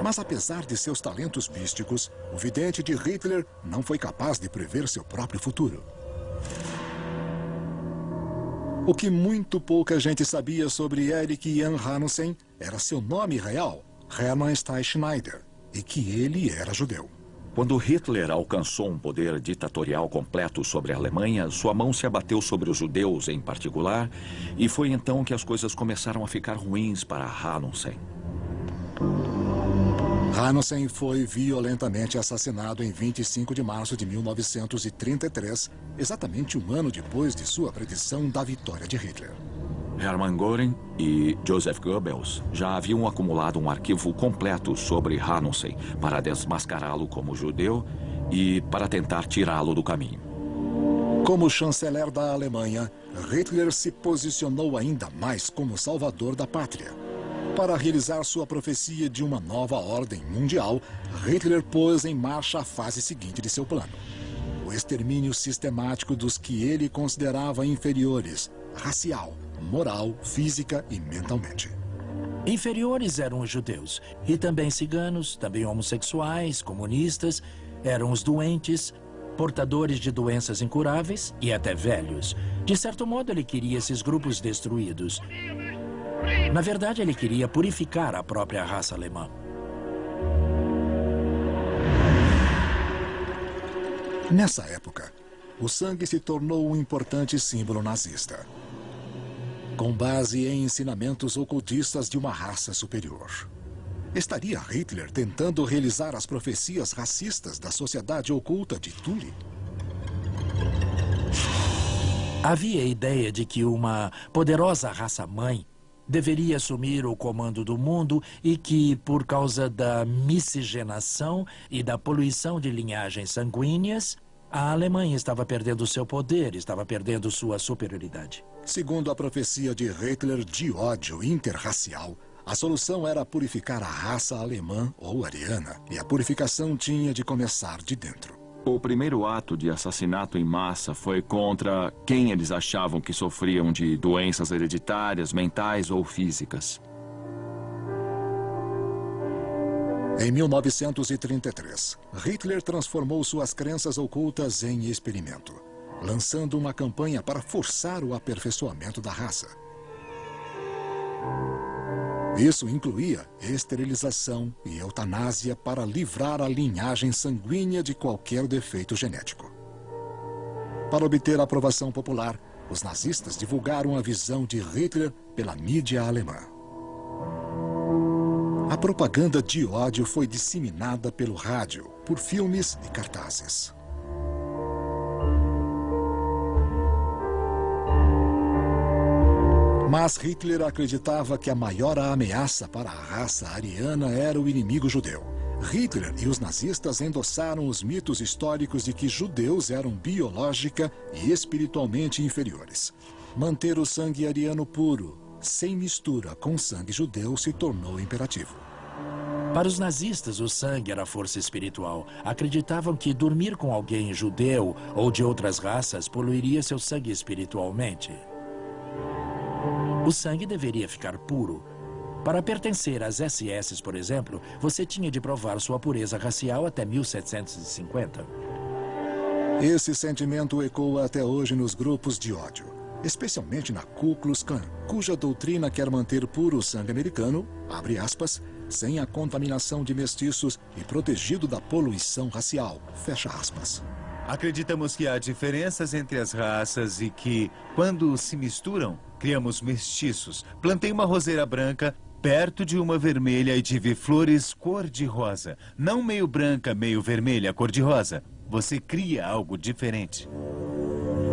Mas apesar de seus talentos místicos, o vidente de Hitler não foi capaz de prever seu próprio futuro. O que muito pouca gente sabia sobre Erich Jan Hanussen era seu nome real, Hermann Steinschneider, e que ele era judeu. Quando Hitler alcançou um poder ditatorial completo sobre a Alemanha, sua mão se abateu sobre os judeus em particular, e foi então que as coisas começaram a ficar ruins para Hanussen. Hanussen foi violentamente assassinado em 25 de março de 1933, exatamente um ano depois de sua predição da vitória de Hitler. Hermann Göring e Joseph Goebbels já haviam acumulado um arquivo completo sobre Hanussen para desmascará-lo como judeu e para tentar tirá-lo do caminho. Como chanceler da Alemanha, Hitler se posicionou ainda mais como salvador da pátria. Para realizar sua profecia de uma nova ordem mundial, Hitler pôs em marcha a fase seguinte de seu plano: o extermínio sistemático dos que ele considerava inferiores, racial, moral, física e mentalmente. Inferiores eram os judeus, e também ciganos, também homossexuais, comunistas, eram os doentes, portadores de doenças incuráveis e até velhos. De certo modo, ele queria esses grupos destruídos. Na verdade, ele queria purificar a própria raça alemã. Nessa época, o sangue se tornou um importante símbolo nazista, com base em ensinamentos ocultistas de uma raça superior. Estaria Hitler tentando realizar as profecias racistas da sociedade oculta de Thule? Havia a ideia de que uma poderosa raça-mãe deveria assumir o comando do mundo e que, por causa da miscigenação e da poluição de linhagens sanguíneas, a Alemanha estava perdendo seu poder, estava perdendo sua superioridade. Segundo a profecia de Hitler de ódio interracial, a solução era purificar a raça alemã ou ariana, e a purificação tinha de começar de dentro. O primeiro ato de assassinato em massa foi contra quem eles achavam que sofriam de doenças hereditárias, mentais ou físicas. Em 1933, Hitler transformou suas crenças ocultas em experimento, lançando uma campanha para forçar o aperfeiçoamento da raça. Isso incluía esterilização e eutanásia para livrar a linhagem sanguínea de qualquer defeito genético. Para obter a aprovação popular, os nazistas divulgaram a visão de Hitler pela mídia alemã. A propaganda de ódio foi disseminada pelo rádio, por filmes e cartazes. Mas Hitler acreditava que a maior ameaça para a raça ariana era o inimigo judeu. Hitler e os nazistas endossaram os mitos históricos de que judeus eram biológica e espiritualmente inferiores. Manter o sangue ariano puro, sem mistura com sangue judeu, se tornou imperativo. Para os nazistas, o sangue era força espiritual. Acreditavam que dormir com alguém judeu ou de outras raças poluiria seu sangue espiritualmente. O sangue deveria ficar puro. Para pertencer às SS, por exemplo, você tinha de provar sua pureza racial até 1750. Esse sentimento ecoa até hoje nos grupos de ódio, especialmente na Ku Klux Klan, cuja doutrina quer manter puro o sangue americano, abre aspas, sem a contaminação de mestiços e protegido da poluição racial, fecha aspas. Acreditamos que há diferenças entre as raças e que, quando se misturam, criamos mestiços. Plantei uma roseira branca perto de uma vermelha e tive flores cor-de-rosa. Não meio branca, meio vermelha, cor-de-rosa. Você cria algo diferente.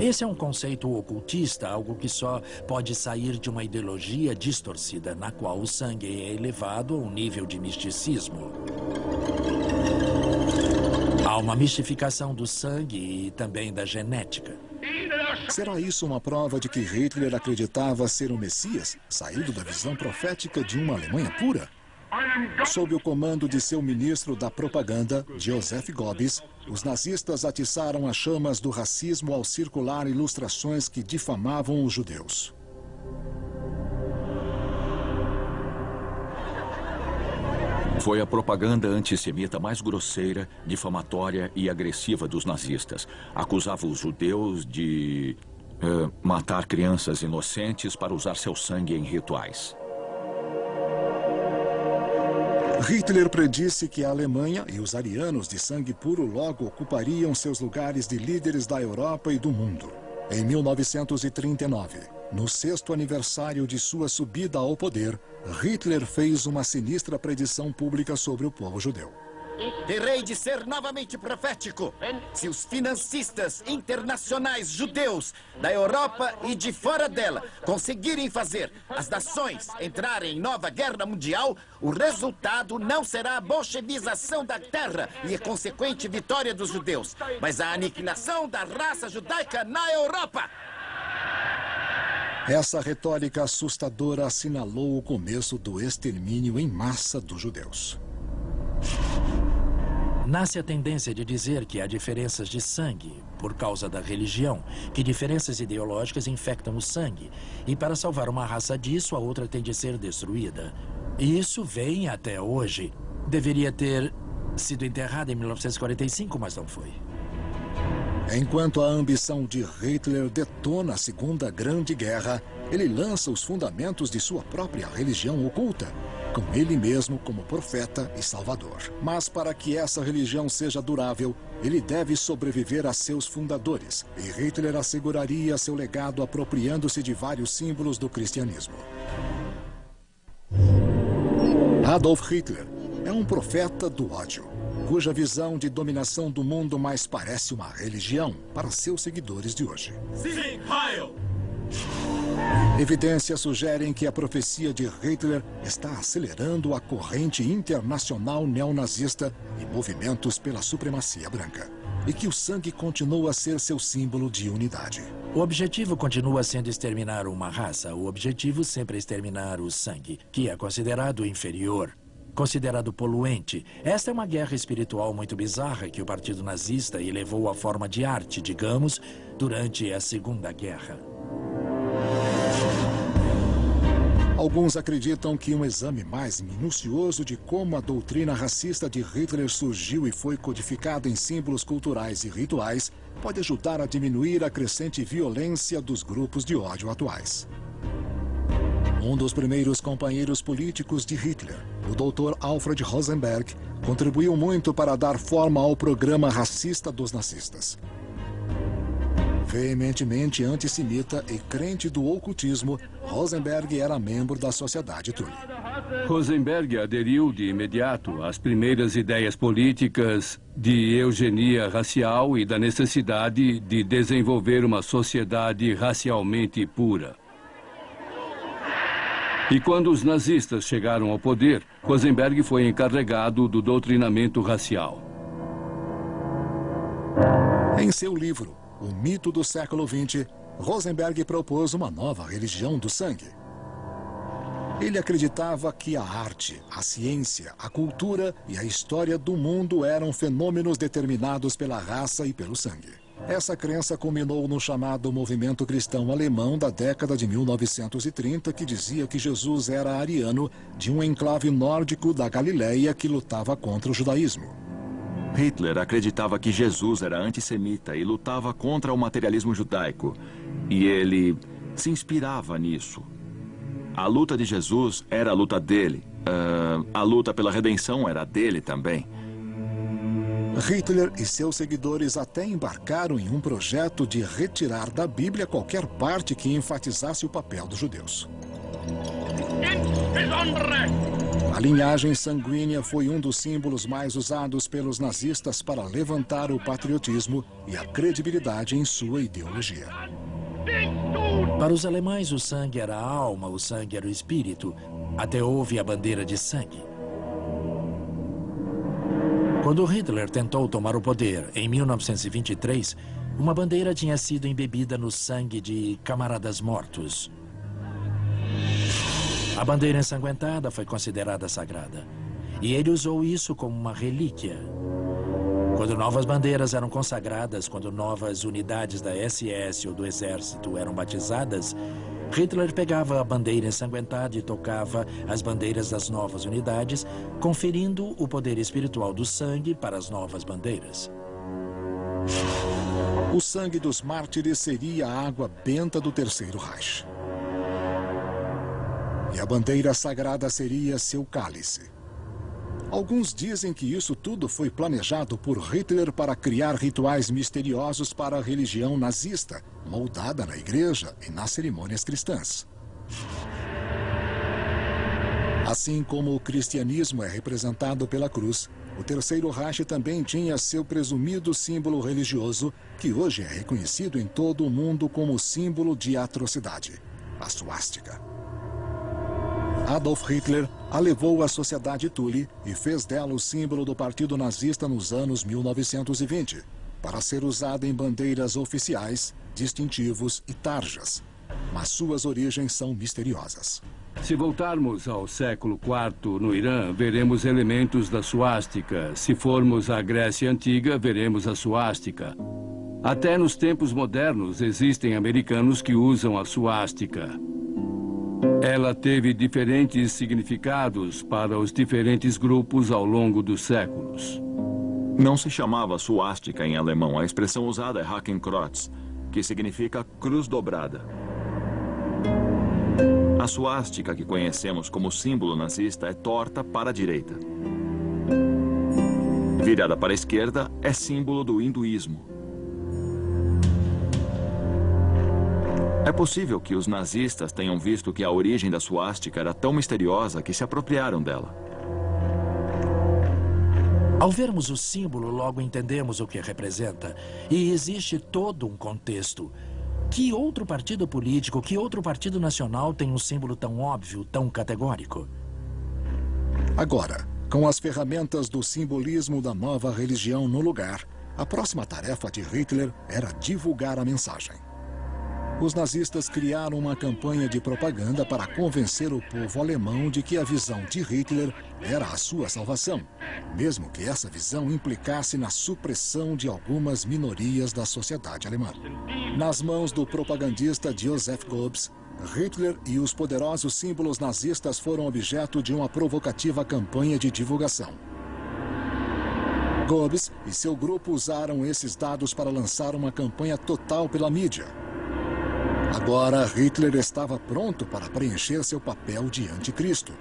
Esse é um conceito ocultista, algo que só pode sair de uma ideologia distorcida, na qual o sangue é elevado a um nível de misticismo. Há uma mistificação do sangue e também da genética. Será isso uma prova de que Hitler acreditava ser o Messias, saído da visão profética de uma Alemanha pura? Sob o comando de seu ministro da propaganda, Joseph Goebbels, os nazistas atiçaram as chamas do racismo ao circular ilustrações que difamavam os judeus. Foi a propaganda antissemita mais grosseira, difamatória e agressiva dos nazistas. Acusava os judeus de matar crianças inocentes para usar seu sangue em rituais. Hitler predisse que a Alemanha e os arianos de sangue puro logo ocupariam seus lugares de líderes da Europa e do mundo. Em 1939, no 6º aniversário de sua subida ao poder, Hitler fez uma sinistra predição pública sobre o povo judeu. Terei de ser novamente profético. Se os financistas internacionais judeus da Europa e de fora dela conseguirem fazer as nações entrarem em nova guerra mundial, o resultado não será a bolchevização da terra e a consequente vitória dos judeus, mas a aniquilação da raça judaica na Europa. Essa retórica assustadora assinalou o começo do extermínio em massa dos judeus. Nasce a tendência de dizer que há diferenças de sangue por causa da religião, que diferenças ideológicas infectam o sangue, e para salvar uma raça disso, a outra tem de ser destruída. E isso vem até hoje. Deveria ter sido enterrada em 1945, mas não foi. Enquanto a ambição de Hitler detona a Segunda Grande Guerra, ele lança os fundamentos de sua própria religião oculta, com ele mesmo como profeta e salvador. Mas para que essa religião seja durável, ele deve sobreviver a seus fundadores, e Hitler asseguraria seu legado apropriando-se de vários símbolos do cristianismo. Adolf Hitler é um profeta do ódio, cuja visão de dominação do mundo mais parece uma religião para seus seguidores de hoje. Sim, Heil! Evidências sugerem que a profecia de Hitler está acelerando a corrente internacional neonazista e movimentos pela supremacia branca, e que o sangue continua a ser seu símbolo de unidade. O objetivo continua sendo exterminar uma raça. O objetivo sempre é exterminar o sangue, que é considerado inferior, considerado poluente. Esta é uma guerra espiritual muito bizarra que o Partido Nazista elevou à forma de arte, digamos, durante a Segunda Guerra. Alguns acreditam que um exame mais minucioso de como a doutrina racista de Hitler surgiu e foi codificada em símbolos culturais e rituais pode ajudar a diminuir a crescente violência dos grupos de ódio atuais. Um dos primeiros companheiros políticos de Hitler, o Dr. Alfred Rosenberg, contribuiu muito para dar forma ao programa racista dos nazistas. Veementemente antissemita e crente do ocultismo, Rosenberg era membro da Sociedade Thule. Rosenberg aderiu de imediato às primeiras ideias políticas de eugenia racial e da necessidade de desenvolver uma sociedade racialmente pura. E quando os nazistas chegaram ao poder, Rosenberg foi encarregado do doutrinamento racial. Em seu livro, O Mito do Século XX, Rosenberg propôs uma nova religião do sangue. Ele acreditava que a arte, a ciência, a cultura e a história do mundo eram fenômenos determinados pela raça e pelo sangue. Essa crença culminou no chamado movimento cristão alemão da década de 1930, que dizia que Jesus era ariano de um enclave nórdico da Galileia que lutava contra o judaísmo. Hitler acreditava que Jesus era antissemita e lutava contra o materialismo judaico. E ele se inspirava nisso. A luta de Jesus era a luta dele. A luta pela redenção era dele também. Hitler e seus seguidores até embarcaram em um projeto de retirar da Bíblia qualquer parte que enfatizasse o papel dos judeus. A linhagem sanguínea foi um dos símbolos mais usados pelos nazistas para levantar o patriotismo e a credibilidade em sua ideologia. Para os alemães, o sangue era a alma, o sangue era o espírito. Até houve a bandeira de sangue. Quando Hitler tentou tomar o poder, em 1923, uma bandeira tinha sido embebida no sangue de camaradas mortos. A bandeira ensanguentada foi considerada sagrada. E ele usou isso como uma relíquia. Quando novas bandeiras eram consagradas, quando novas unidades da SS ou do Exército eram batizadas, Hitler pegava a bandeira ensanguentada e tocava as bandeiras das novas unidades, conferindo o poder espiritual do sangue para as novas bandeiras. O sangue dos mártires seria a água benta do Terceiro Reich. E a bandeira sagrada seria seu cálice. Alguns dizem que isso tudo foi planejado por Hitler para criar rituais misteriosos para a religião nazista, moldada na igreja e nas cerimônias cristãs. Assim como o cristianismo é representado pela cruz, o Terceiro Reich também tinha seu presumido símbolo religioso, que hoje é reconhecido em todo o mundo como símbolo de atrocidade, a suástica. Adolf Hitler a levou à sociedade Thule e fez dela o símbolo do partido nazista nos anos 1920, para ser usada em bandeiras oficiais, distintivos e tarjas. Mas suas origens são misteriosas. Se voltarmos ao século IV no Irã, veremos elementos da suástica. Se formos à Grécia Antiga, veremos a suástica. Até nos tempos modernos existem americanos que usam a suástica. Ela teve diferentes significados para os diferentes grupos ao longo dos séculos. Não se chamava suástica em alemão. A expressão usada é Hakenkreuz, que significa cruz dobrada. A suástica que conhecemos como símbolo nazista é torta para a direita. Virada para a esquerda é símbolo do hinduísmo. É possível que os nazistas tenham visto que a origem da suástica era tão misteriosa que se apropriaram dela. Ao vermos o símbolo, logo entendemos o que representa. E existe todo um contexto. Que outro partido político, que outro partido nacional tem um símbolo tão óbvio, tão categórico? Agora, com as ferramentas do simbolismo da nova religião no lugar, a próxima tarefa de Hitler era divulgar a mensagem. Os nazistas criaram uma campanha de propaganda para convencer o povo alemão de que a visão de Hitler era a sua salvação, mesmo que essa visão implicasse na supressão de algumas minorias da sociedade alemã. Nas mãos do propagandista Joseph Goebbels, Hitler e os poderosos símbolos nazistas foram objeto de uma provocativa campanha de divulgação. Goebbels e seu grupo usaram esses dados para lançar uma campanha total pela mídia. Agora, Hitler estava pronto para preencher seu papel de anticristo,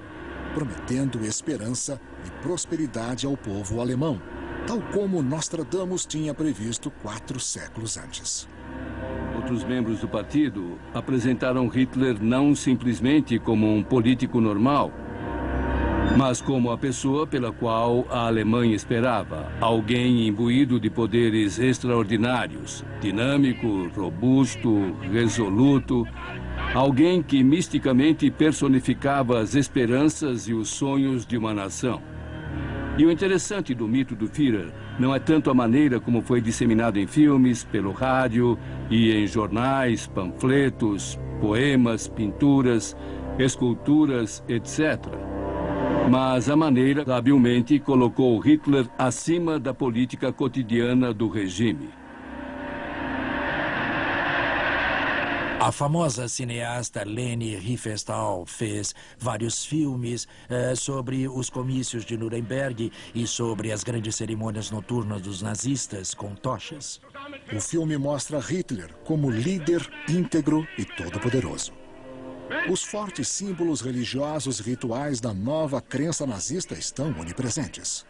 prometendo esperança e prosperidade ao povo alemão, tal como Nostradamus tinha previsto 4 séculos antes. Outros membros do partido apresentaram Hitler não simplesmente como um político normal, mas como a pessoa pela qual a Alemanha esperava. Alguém imbuído de poderes extraordinários, dinâmico, robusto, resoluto. Alguém que misticamente personificava as esperanças e os sonhos de uma nação. E o interessante do mito do Führer não é tanto a maneira como foi disseminado em filmes, pelo rádio e em jornais, panfletos, poemas, pinturas, esculturas, etc., mas a maneira habilmente colocou Hitler acima da política cotidiana do regime. A famosa cineasta Leni Riefenstahl fez vários filmes sobre os comícios de Nuremberg e sobre as grandes cerimônias noturnas dos nazistas com tochas. O filme mostra Hitler como líder íntegro e todo-poderoso. Os fortes símbolos religiosos e rituais da nova crença nazista estão onipresentes.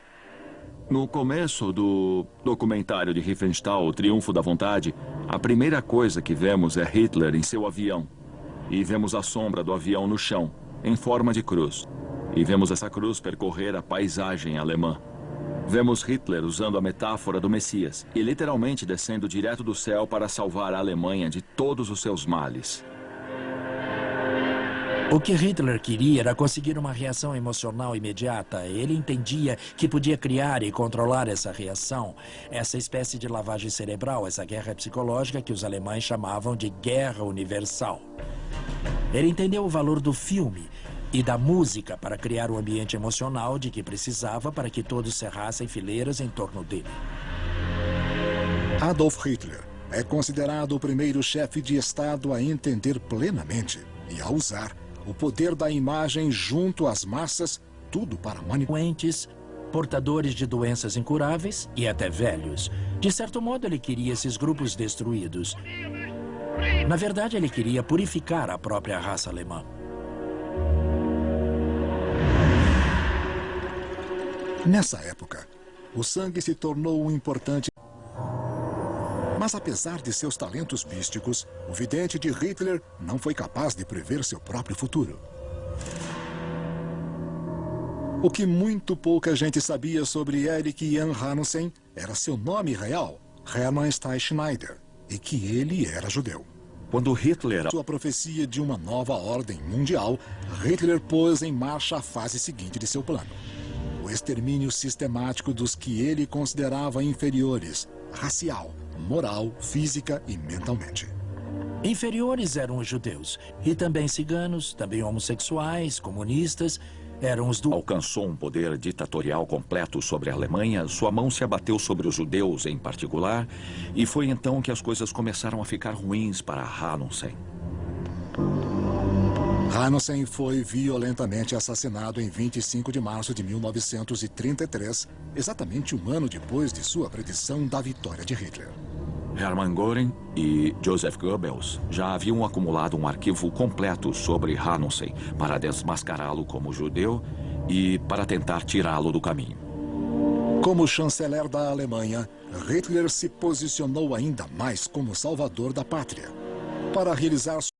No começo do documentário de Riefenstahl, O Triunfo da Vontade, a primeira coisa que vemos é Hitler em seu avião. E vemos a sombra do avião no chão, em forma de cruz. E vemos essa cruz percorrer a paisagem alemã. Vemos Hitler usando a metáfora do Messias e literalmente descendo direto do céu para salvar a Alemanha de todos os seus males. O que Hitler queria era conseguir uma reação emocional imediata. Ele entendia que podia criar e controlar essa reação, essa espécie de lavagem cerebral, essa guerra psicológica que os alemães chamavam de guerra universal. Ele entendeu o valor do filme e da música para criar o ambiente emocional de que precisava para que todos cerrassem fileiras em torno dele. Adolf Hitler é considerado o primeiro chefe de Estado a entender plenamente e a usar o poder da imagem junto às massas, tudo para manipular. Doentes, portadores de doenças incuráveis e até velhos. De certo modo, ele queria esses grupos destruídos. Na verdade, ele queria purificar a própria raça alemã. Nessa época, o sangue se tornou um importante. Mas apesar de seus talentos místicos, o vidente de Hitler não foi capaz de prever seu próprio futuro. O que muito pouca gente sabia sobre Erich Jan Hanussen era seu nome real, Hermann Steinschneider, e que ele era judeu. Quando Hitler... Sua profecia de uma nova ordem mundial, Hitler pôs em marcha a fase seguinte de seu plano. O extermínio sistemático dos que ele considerava inferiores, racial, moral, física e mentalmente. Inferiores eram os judeus, e também ciganos, também homossexuais, comunistas, eram os do... Alcançou um poder ditatorial completo sobre a Alemanha, sua mão se abateu sobre os judeus em particular, e foi então que as coisas começaram a ficar ruins para Hanussen. Hanussen foi violentamente assassinado em 25 de março de 1933, exatamente um ano depois de sua predição da vitória de Hitler. Hermann Göring e Joseph Goebbels já haviam acumulado um arquivo completo sobre Hanussen para desmascará-lo como judeu e para tentar tirá-lo do caminho. Como chanceler da Alemanha, Hitler se posicionou ainda mais como salvador da pátria. Para realizar